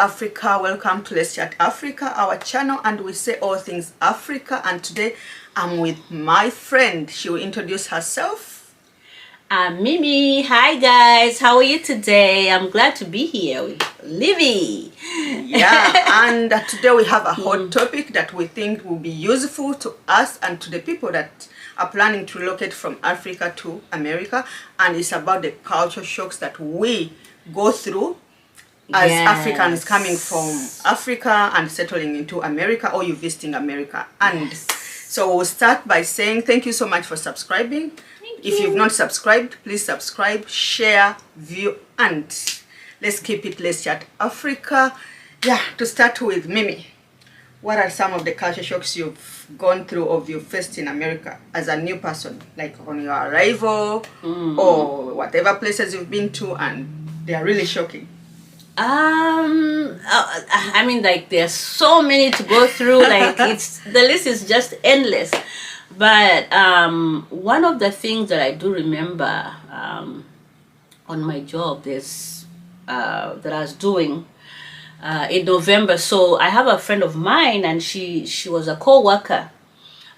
Africa, welcome to Let's Chat Africa, our channel, and we say all things Africa. And today I'm with my friend. She will introduce herself. I'm Mimi. Hi guys, how are you today? I'm glad to be here with Livy. Yeah, and today we have a hot topic that we think will be useful to us and to the people that are planning to relocate from Africa to America, and it's about the culture shocks that we go through as Africans coming from Africa and settling into America, or you visiting America. And so we'll start by saying thank you so much for subscribing. If you've not subscribed, please subscribe, share, view, and let's keep it Let's Chat Africa. Yeah, to start with, Mimi, what are some of the culture shocks you've gone through or you've faced in America as a new person, like on your arrival or whatever places you've been to, and they are really shocking? I mean, like, there's so many to go through. Like, the list is just endless. But one of the things that I do remember on my job is that I was doing in November. So I have a friend of mine, and she was a co-worker,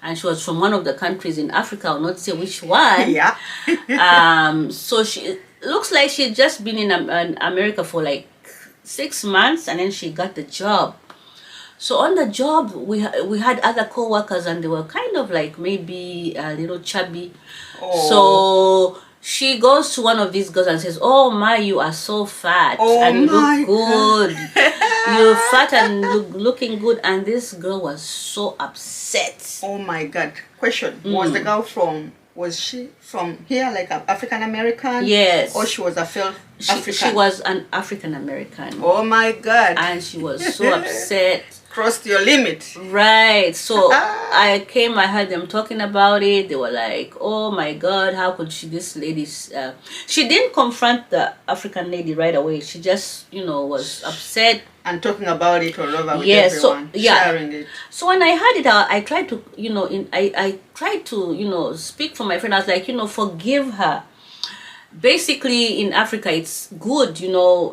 and she was from one of the countries in Africa. I'll not say which one. Yeah. So she looks like she'd just been in America for like 6 months, and then she got the job. So on the job, we had other co-workers, and they were kind of like maybe a little chubby. So she goes to one of these girls and says, "Oh my, you are so fat, and you look good. You're fat and looking good." And this girl was so upset. Oh my God. Question. Was she from here, like an African American? Yes. Or she was a fellow African? She was an African American. Oh my God. And she was so upset. Crossed your limit. Right. So I heard them talking about it. They were like, "Oh my God, how could this lady..." She didn't confront the African lady right away. She just, was upset. And talking about it all over with everyone, sharing it. So when I heard it, I tried to, I tried to, speak for my friend. I was like, forgive her. Basically, in Africa, it's good,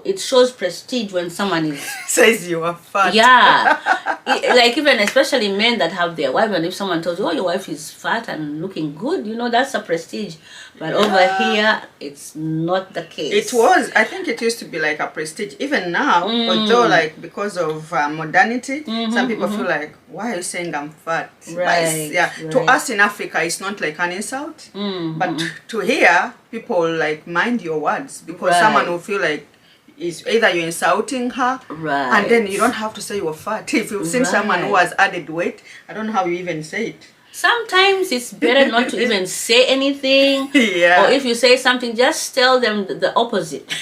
it shows prestige when someone says you are fat. Yeah. Like, even especially men that have their wife, and if someone tells you, "Oh, your wife is fat and looking good," that's a prestige. But over here, it's not the case. I think it used to be like a prestige. Even now, although like because of modernity, some people feel like, "Why are you saying I'm fat?" Right. To us in Africa, it's not like an insult. But to here, people like mind your words, because someone will feel like it's either you're insulting her, and then you don't have to say you're fat. If you've seen someone who has added weight, I don't know how you even say it. Sometimes it's better not to even say anything. Yeah. Or if you say something, just tell them the opposite.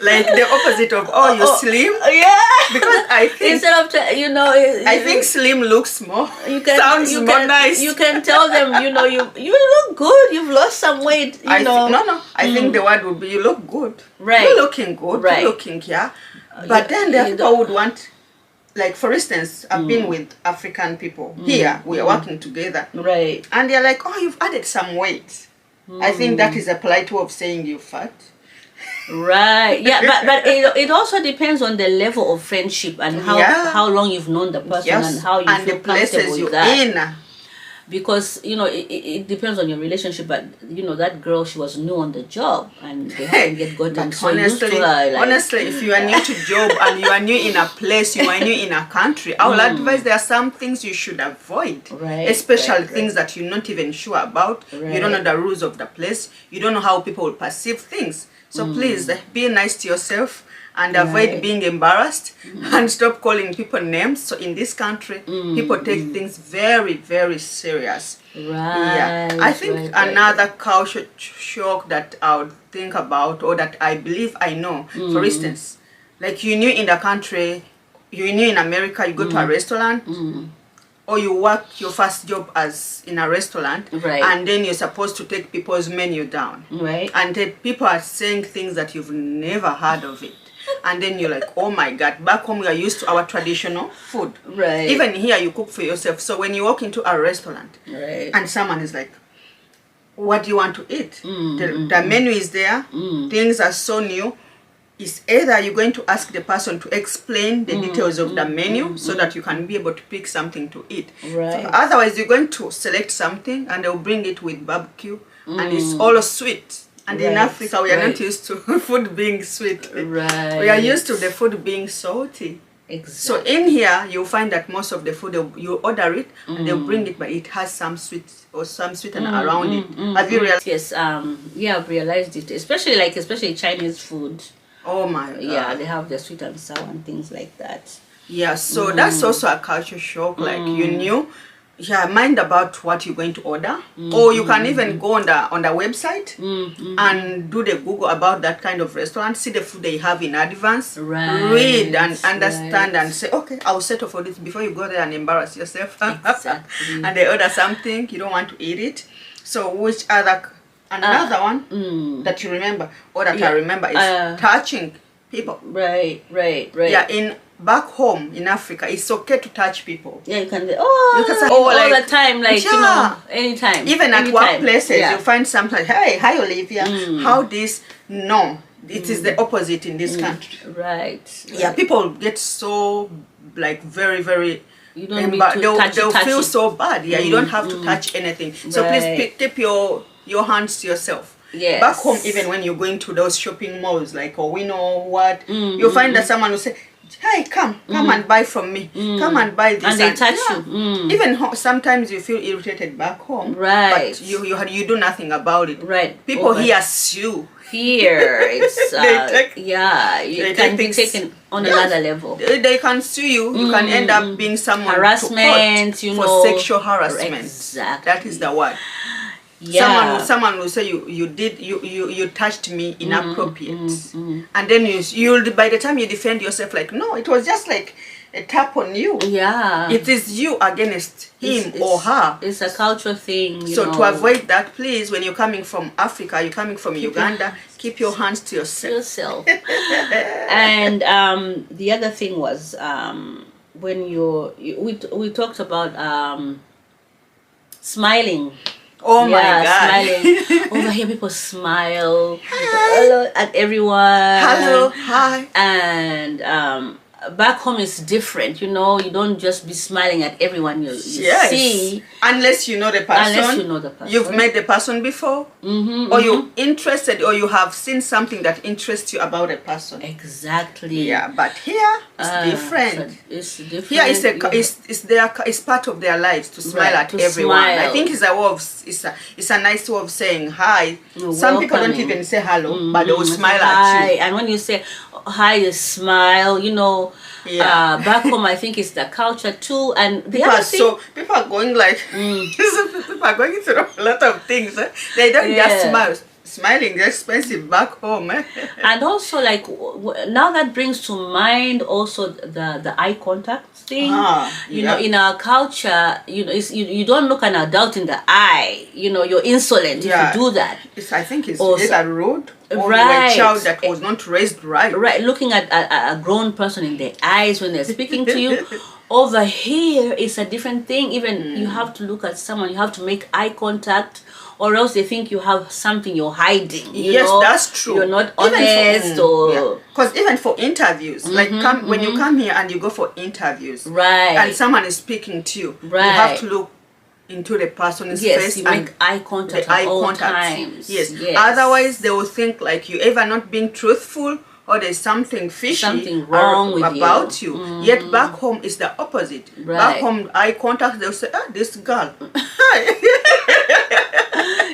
Like the opposite of, you're slim. Yeah. Because I think instead of I think slim looks more. Sounds more nice. You can tell them, you look good. You've lost some weight. I think the word would be, you look good. Right. You're looking good. Right. You're looking But then the people would want, like, for instance, I've been with African people here. We are working together. Right. And they're like, "Oh, you've added some weight." I think that is a polite way of saying you're fat. Right. Yeah, but it also depends on the level of friendship and how long you've known the person and how you feel the places you're in. Because it depends on your relationship, but that girl, she was new on the job, and they haven't gotten so used to her. Honestly, if you are new to job and you are new in a place, you are new in a country, I will advise there are some things you should avoid, especially things that you're not even sure about. You don't know the rules of the place. You don't know how people will perceive things. So please be nice to yourself and avoid being embarrassed and stop calling people names. So in this country, people take things very, very serious. Right. I think another culture shock that I would think about, or that I believe I know, for instance, like you're new in the country, you're new in America, you go to a restaurant, or you work your first job as in a restaurant, and then you're supposed to take people's menu down, and then people are saying things that you've never heard of it, and then you're like, "Oh my God!" Back home we are used to our traditional food. Even here you cook for yourself. So when you walk into a restaurant, and someone is like, "What do you want to eat?" The menu is there. Things are so new. is either you're going to ask the person to explain the details of the menu so that you can be able to pick something to eat. Right. So otherwise, you're going to select something and they'll bring it with barbecue and it's all sweet. And in Africa, we are not used to food being sweet. Right. We are used to the food being salty. Exactly. So in here, you'll find that most of the food, you order it and they'll bring it, but it has some sweet or some sweetener around it. Have you realized? Yes. Yeah, I've realized it. Especially Chinese food. Oh my God. Yeah, they have the sweet and sour and things like that. Yeah, so that's also a culture shock. Like you knew, mind about what you're going to order, or you can even go on the website and do the Google about that kind of restaurant, see the food they have in advance, read and understand and say, okay, I'll settle for this before you go there and embarrass yourself. Exactly. And they order something you don't want to eat it. So which other another one that you remember or that I remember is touching people. Right. Yeah, back home in Africa, it's okay to touch people. Yeah, you can say, all the time, anytime. Even at workplaces, you find something, hey, hi Olivia, how this? No, it is the opposite in this country. Right. Yeah, people get so very, very. You don't need to they'll feel so bad. Yeah, you don't have to touch anything. So please keep your hands to yourself. Yes. Back home, even when you're going to those shopping malls like you'll find that someone will say, hey, come and buy from me. Come and buy this. And they touch you. Even sometimes you feel irritated back home. Right. But you do nothing about it. Right. People here sue. Here, it's they can be taken on another level. They can sue you. You can end up being someone harassment, to court for sexual harassment. Exactly. That is the word. Yeah. Someone will say you touched me inappropriate, and then you'll by the time you defend yourself, like, no, it was just like a tap on you. Yeah, it is you against him or her. It's a cultural thing. So to avoid that, please, when you're coming from Africa, you're coming from Uganda, keep your hands to yourself. And the other thing was when we talked about smiling. Oh my God. Smiling. Over here, people smile hello at everyone. Hello, hi. And back home is different. You don't just be smiling at everyone you see. Unless you know the person. You've met the person before. Or you're interested, or you have seen something that interests you about a person. Exactly. Yeah, but here it's different. It's different. Here it's part of their lives to smile at everyone. I think it's a way of it's a nice way of saying hi. Some people don't even say hello, but they will smile at you. And when you say hi, you smile. Back home, I think it's the culture too. And the other thing, people are going like people are going through a lot of things. They don't just smile. Smiling is expensive back home. And also, like, now that brings to mind also the eye contact thing. In our culture, you don't look an adult in the eye. You're insolent if you do that. I think it's either rude or right. a child that was not raised right. Right, looking at a grown person in the eyes when they're speaking to you. Over here, it's a different thing. Even you have to look at someone, you have to make eye contact, or else they think you have something you're hiding. Yes, that's true. You're not honest, because even for interviews, when you come here and you go for interviews, right, and someone is speaking to you, right, you have to look into the person's face you make eye contact at all times. Yes. Otherwise they will think like you either not being truthful or there's something fishy, something wrong about you. Yet back home is the opposite. Right. Back home, eye contact, they'll say, this girl.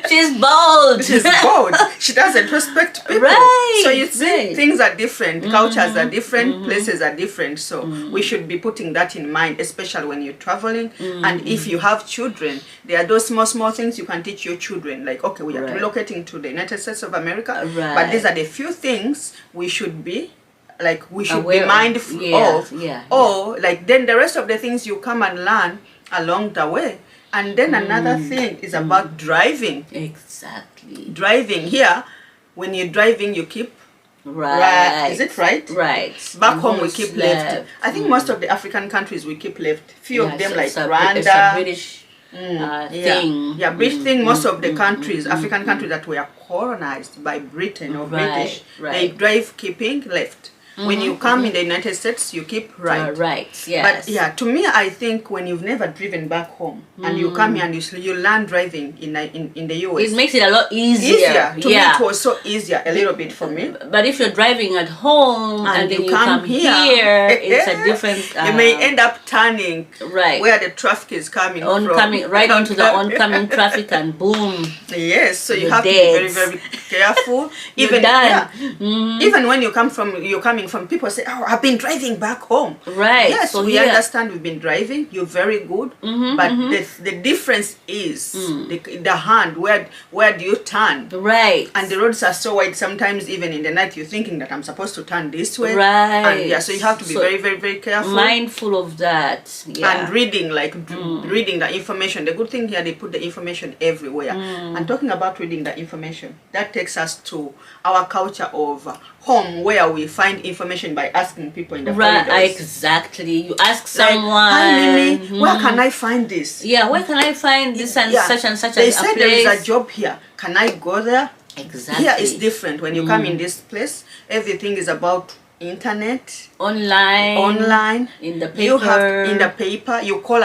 She's bold. She's bold. She doesn't respect people. Right. So you see, things are different. Cultures are different. Places are different. So we should be putting that in mind, especially when you're traveling. And if you have children, there are those small things you can teach your children. Like, okay, we are relocating to the United States of America. But these are the few things we should be be mindful of. Or like then the rest of the things you come and learn along the way. And then another thing is about driving. Exactly. Driving here, when you're driving, you keep right. Is it right? Right. Back home, we keep left. I think most of the African countries we keep left. Few of them like it's a Rwanda. British thing. Yeah, British thing. Most of the countries, African countries that were colonized by Britain or British, they drive keeping left. When you come in the United States, you keep right. Right, But yes. yeah, to me, I think when you've never driven back home and you come here and you learn driving in the US, it makes it a lot easier. To me, it was so easier a little bit for me. But if you're driving at home and then you come here, it's a different. You may end up turning right where the traffic is coming from. Right onto the oncoming traffic, and boom. Yes, so you you're have dead. to be very, very careful. Even done. Even when you're coming from, people say, "Oh, I've been driving back home." Right. Yes, so we here, understand we've been driving. You're very good, but the difference is the hand. Where do you turn? Right. And the roads are so wide. Sometimes even in the night, you're thinking that I'm supposed to turn this way. Right. And yeah, so you have to be very, very, very careful. Mindful of that. Yeah. And reading, reading the information. The good thing here, they put the information everywhere. And talking about reading the information, that takes us to our culture of home, where we find information by asking people in the corridors. Exactly. You ask someone, "Hi, Mimi, where can I find this?" Yeah, where can I find this and such and such They a said place? there is a job here. Can I go there? Exactly. Here is different. When you come in this place, everything is about internet, online in the paper. You have in the paper. You call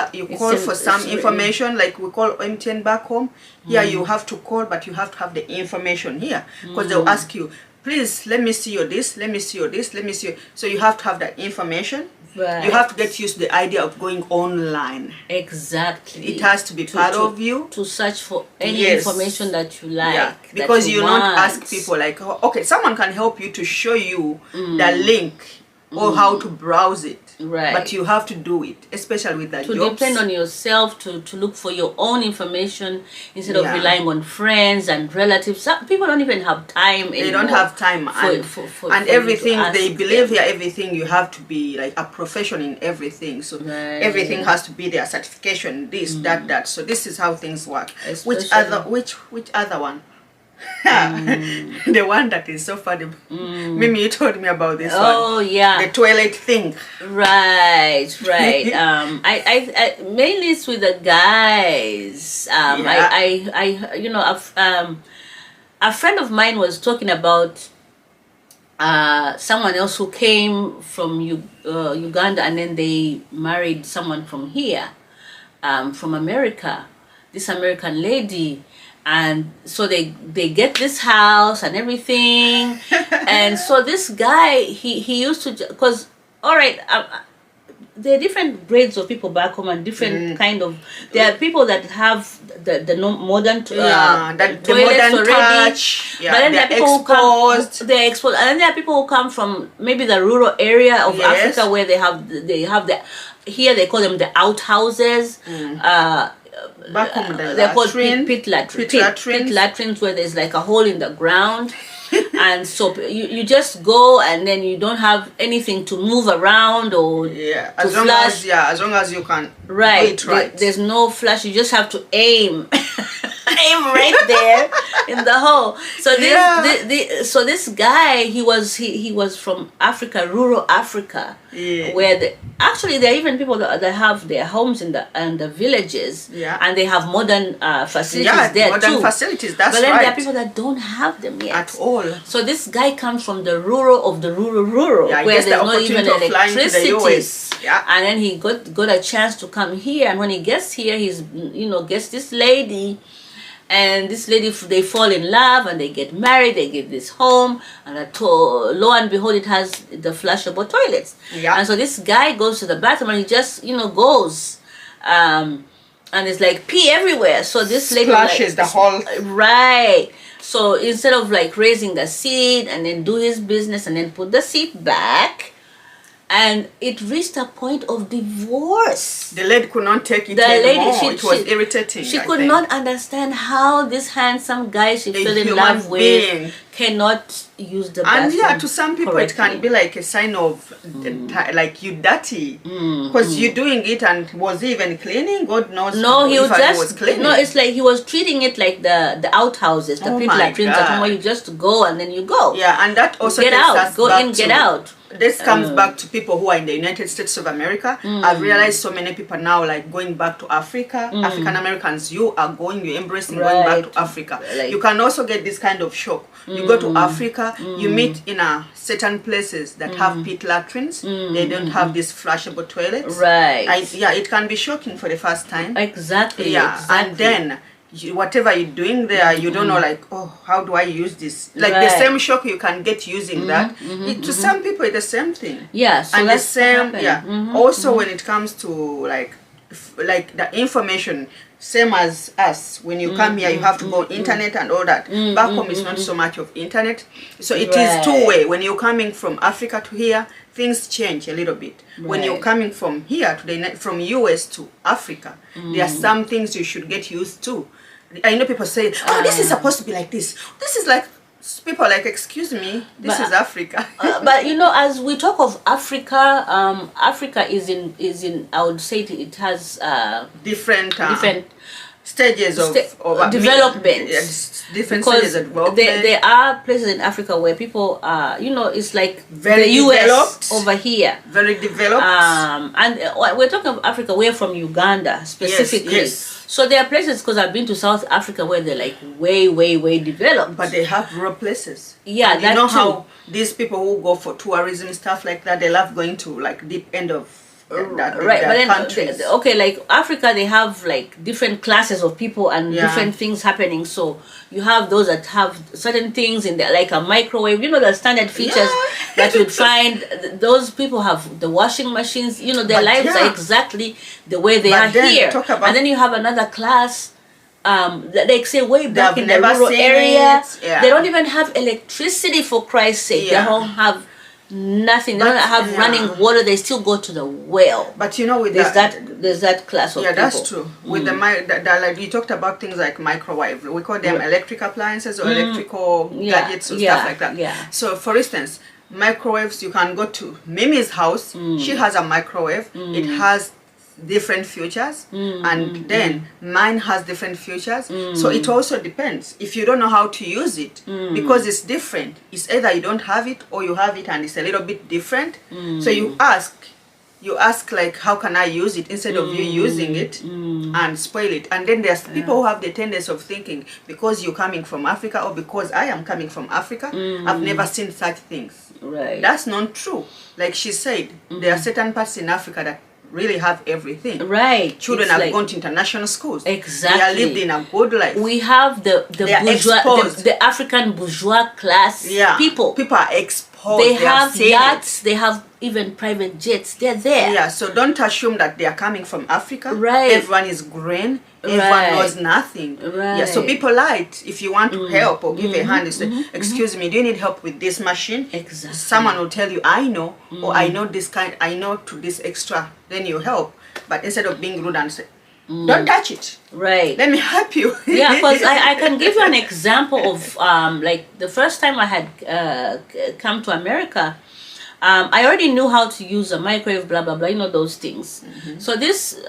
for some information, like we call MTN back home. Here you have to call, but you have to have the information here, because they'll ask you, "Please, let me see your this, let me see your this, let me see your..." So you have to have that information. Right. You have to get used to the idea of going online. Exactly. It has to be part of you. To search for any information that you like. Yeah, because you want. not ask people like, "Oh, okay, someone can help you to show you the link or how to browse it." Right. But you have to do it, especially with the jobs. To depend on yourself, to look for your own information instead of relying on friends and relatives. Some people don't even have time anymore. They don't have time. For everything, they believe them. here, everything, you have to be like a professional in everything. So everything has to be there, certification, this, that. So this is how things work. Which other one? The one that is so funny. Mimi, you told me about this one. Oh yeah, the toilet thing. Right. I mainly it's with the guys. A friend of mine was talking about someone else who came from Uganda, and then they married someone from here, from America. This American lady. And so they get this house and everything. And so this guy, he used to, because, all right, there are different grades of people back home and different kind of, there are people that have the modern toilets already. Touch. Yeah, but then there are people exposed. who come, they're exposed. And then there are people who come from maybe the rural area of Africa, where they have the, here they call them the outhouses. Back home, they're called pit latrines, where there's like a hole in the ground. And so you just go, and then you don't have anything to move around or as long as you can do it right. There's no flash. You just have to aim right there in the hole. So this guy, he was from Africa, rural Africa, where actually there are even people that have their homes in the villages, and they have modern facilities there modern too. Facilities. That's but then right. there are people that don't have them yet at all. So this guy comes from the rural of the rural, where there's not even electricity. And then he got a chance to come here, and when he gets here, he's gets this lady. And this lady, they fall in love and they get married, they get this home, and lo and behold, it has the flushable toilets. And so this guy goes to the bathroom and he just, goes. And it's like pee everywhere. So this lady splashes the whole... Right. So instead of like raising the seat and then do his business and then put the seat back, and it reached a point of divorce. The lady could not take it anymore. It was irritating. She could not understand how this handsome guy she fell in love with cannot use the bathroom. And to some people correctly. It can be like a sign of like you dirty, because you're doing it. And was he even cleaning? God knows. No, he was cleaning. No, it's like he was treating it like the outhouses, the pit latrines, where you just go and then you go. Yeah, and that also get out, go in, get out. this comes back to people who are in the United States of America. I've realized so many people now like going back to Africa. African Americans, you're embracing going back to Africa. Like, you can also get this kind of shock. You go to Africa, you meet in certain places that have pit latrines. They don't have these flushable toilets. Right. Yeah, it can be shocking for the first time. Exactly. Yeah, exactly. and then whatever you're doing there, you don't know, like, oh, how do I use this? Like the same shock you can get using that. To some people, it's the same thing. Yeah, so and that's the same. Also, when it comes to like the information, same as us. When you come here, you have to go internet and all that. Back home, it's not so much of internet, so it is two-way. When you're coming from Africa to here, things change a little bit. When you're coming from here to from US to Africa, there are some things you should get used to. I know people say, oh, this is supposed to be like this. This is like, people are like, excuse me, this is Africa. But you know, as we talk of Africa, Africa is in I would say it has different stages of development. Different stages of development. There are places in Africa where people, you know, it's like very the US developed, over here. Very developed. And we're talking of Africa, we're from Uganda specifically. Yes. So there are places, because I've been to South Africa, where they're like way developed. But they have rural places. Yeah, and you know how these people who go for tourism, stuff like that, they love going to like deep end of right, but then okay, like Africa, they have like different classes of people and different things happening. So you have those that have certain things in there, like a microwave. You know, the standard features that you'd find. Those people have the washing machines. You know, their lives are exactly the way they are here. And then you have another class. Like say way back in the rural area, they don't even have electricity, for Christ's sake. They don't have nothing. They don't have running water. They still go to the well. But you know, with there's that class of people. That's true. With the like you talked about things like microwave. We call them electric appliances or electrical gadgets or stuff like that. Yeah. So for instance, microwaves, you can go to Mimi's house. She has a microwave. It has different features, and then mine has different features. So it also depends if you don't know how to use it, because it's different. It's either you don't have it or you have it and it's a little bit different. So you ask like, how can I use it, instead of you using it and spoil it. And then there's people who have the tendency of thinking, because you're coming from Africa or because I am coming from Africa, I've never seen such things. Right. That's not true. Like she said, there are certain parts in Africa that really have everything. Right. Children have gone to international schools. Exactly. They are lived in a good life. We have the bourgeois, the African bourgeois class people. People are exposed. They have yachts. They have even private jets. They're there. Yeah. So don't assume that they are coming from Africa. Right. Everyone is green. Everyone knows nothing. Right. Yeah. So be polite. If you want to help or give a hand, you say, excuse me, do you need help with this machine? Exactly. Someone will tell you, I know, or I know this kind, I know to this extra. Then you help. But instead of being rude and say, don't touch it. Right. Let me help you. Yeah, because I can give you an example of like the first time I had come to America. I already knew how to use a microwave, blah blah blah. You know those things. So this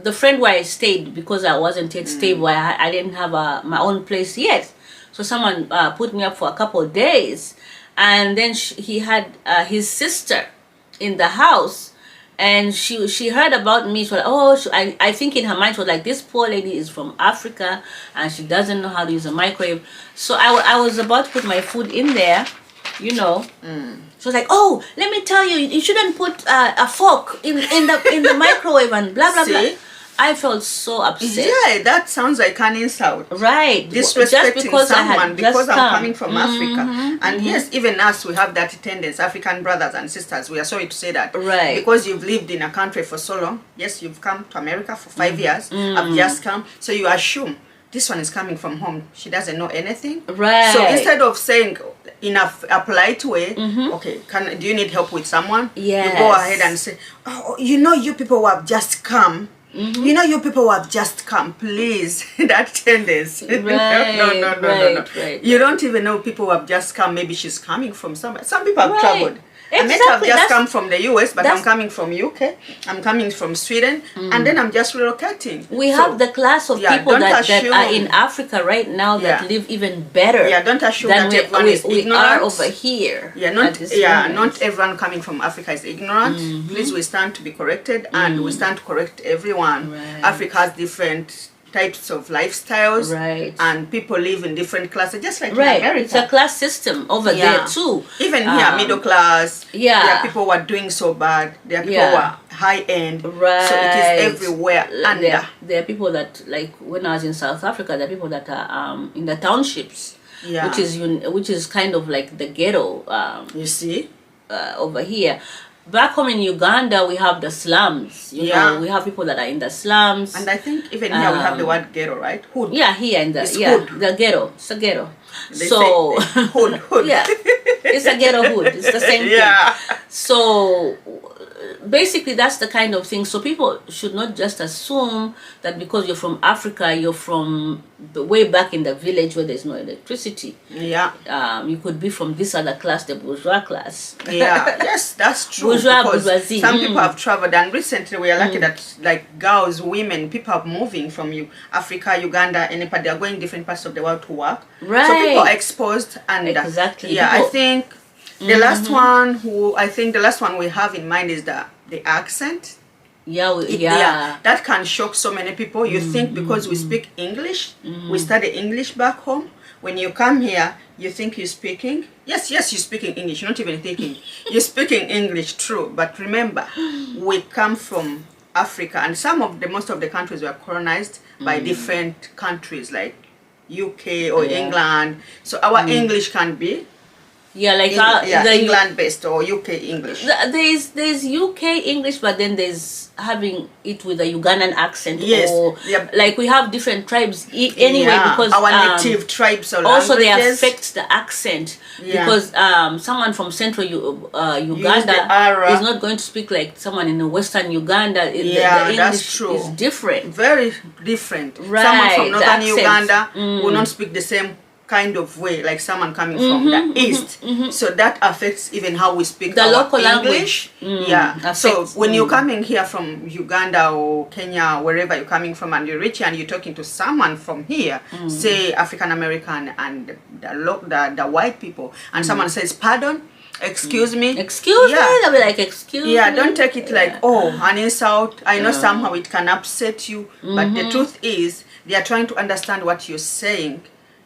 the friend where I stayed, because I wasn't yet stable, I didn't have my own place yet. So someone put me up for a couple of days, and then he had his sister in the house, and she heard about me. So I think in her mind she was like, this poor lady is from Africa and she doesn't know how to use a microwave. So I was about to put my food in there, you know. She was like, oh, let me tell you, you shouldn't put a fork in the microwave and blah blah blah. I felt so upset. Yeah, that sounds like an insult. Right. Disrespecting someone because I'm coming from Africa. And yes, even us, we have that tendency, African brothers and sisters, we are sorry to say that. Right. Because you've lived in a country for so long. Yes, you've come to America for 5 years. I've just come. So you assume this one is coming from home. She doesn't know anything. Right. So instead of saying in a polite way, okay, do you need help with someone? Yes. You go ahead and say, oh, you know, you people who have just come. You know, you people who have just come, please. That tendency. Right, No. You don't even know people who have just come. Maybe she's coming from somewhere. Some people have traveled. I may have Exactly, just that's- come from the US, but I'm that's- coming from UK, I'm coming from Sweden, and then I'm just relocating. We So, have the class of yeah, people don't that are assume- in Africa right now that Yeah. live even better Yeah, don't assume than that everyone is we ignorant. are over here. Yeah, at not this yeah, moment. not everyone coming from Africa is ignorant. Please, we stand to be corrected, and we stand to correct everyone. Right. Africa has different types of lifestyles, Right. and people live in different classes, just like Right, in America. it's a class system over Yeah. there too. Even here, middle class. yeah. There are people who are doing so bad. There are people Yeah. who are high end. Right. So it is everywhere. And There are people that, like when I was in South Africa, there are people that are in the townships, Yeah. which is kind of like the ghetto you see, over here. Back home in Uganda, we have the slums. You Yeah. know, we have people that are in the slums. and I think even here we have the word ghetto, right? Hood. Yeah, here in the It's yeah hood. the ghetto. It's a ghetto. They So say hood. yeah, it's a ghetto hood. It's the same Yeah. thing. So basically, that's the kind of thing. So people should not just assume that because you're from Africa, you're from the way back in the village where there's no electricity. Yeah. You could be from this other class, the bourgeois class. Yeah, yes, that's true. Bourgeois, because bourgeoisie. some people have traveled, and recently we are lucky that like girls, women, people are moving from Africa, Uganda, and Nepal. They are going different parts of the world to work. Right. So people are exposed, and Exactly. yeah, People- I think the last one we have in mind is the accent. Yeah, That can shock so many people. You think because we speak English, we study English back home. When you come here, you think you're speaking. Yes, you're speaking English. You're not even thinking. You're speaking English, true. But remember, we come from Africa, and most of the countries were colonized by different countries like UK or England. So our English can be like England based or UK English. There's UK English, but then there's having it with a Ugandan accent. Yes, or yeah. like we have different tribes anyway, Yeah, because our native tribes or also they languages. affect the accent, Yeah. because someone from central Uganda the R. is not going to speak like someone in western Uganda. The Yeah, English that's true. is different. Very different. Right, Someone from the northern accent. Uganda will not speak the same kind of way like someone coming from the east. So that affects even how we speak The our local English. language, Yeah. So affects, when you're coming here from Uganda or Kenya, wherever you're coming from, and you reach here and you're talking to someone from here, say African American and the white people, and someone says, "Pardon, excuse me." Excuse Yeah. me, they'll be like, excuse me. Yeah, don't take it like, oh, an insult. I know somehow it can upset you, but the truth is they are trying to understand what you're saying,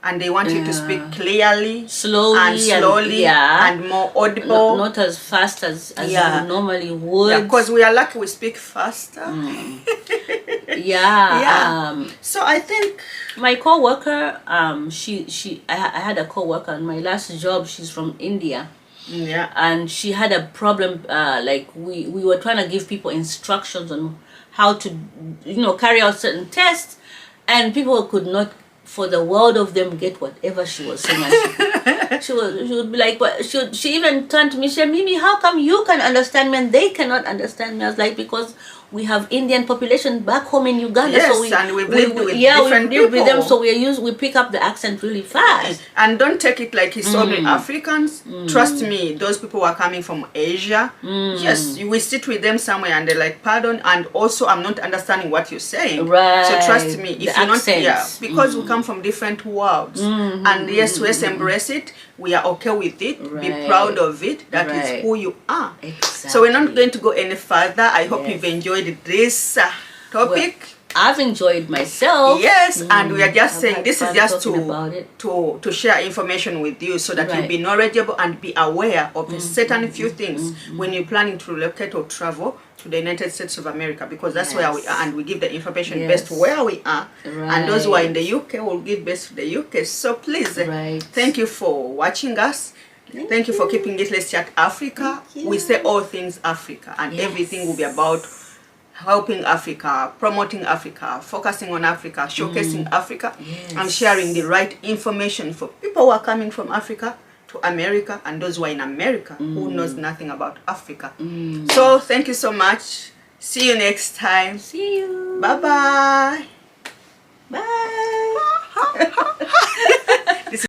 and they want you to speak clearly, slowly, and more audible. not as fast as Yeah. you normally would. Yeah, because we are lucky we speak faster. Yeah. So I think My co-worker, I had a co-worker in my last job. She's from India, yeah, and she had a problem. Like we were trying to give people instructions on how to, carry out certain tests, and people could not, for the world of them, get whatever she was saying. And she would be like, but she even turned to me. She said, "Mimi, how come you can understand me and they cannot understand me?" I was like, because we have Indian population back home in Uganda, Yes, so and we've lived with different we live with them, people. so we pick up the accent really fast. and don't take it like it's only Africans. Trust me, those people who are coming from Asia. Yes, we sit with them somewhere and they're like, "Pardon," and also I'm not understanding what you're saying. Right. So trust me, The if you're not, accents. because we come from different worlds, and yes, let's embrace it. We are okay with it. Be Right. proud of it. That is Right. who you are. Exactly. So we're not going to go any further. I hope Yes. you've enjoyed this topic. I've enjoyed myself. Yes, and we are just I've saying had this is fun just talking about it. to share information with you so that you'll Right. be knowledgeable and be aware of a certain few things when you're planning to relocate or travel to the United States of America, because that's where we Yes. are, and we give the information Yes. based where we are, and those who are in Right. the UK will give based to the UK. So please, Right. thank you for watching us. Thank you for keeping it. Let's chat Africa. Thank We you. say all things Africa, and Yes. everything will be about helping Africa, promoting Africa, focusing on Africa, showcasing Africa, and sharing the right information for people who are coming from Africa to America, and those who are in America who knows nothing about Africa. So thank you so much. See you next time. See you. Bye bye. Bye.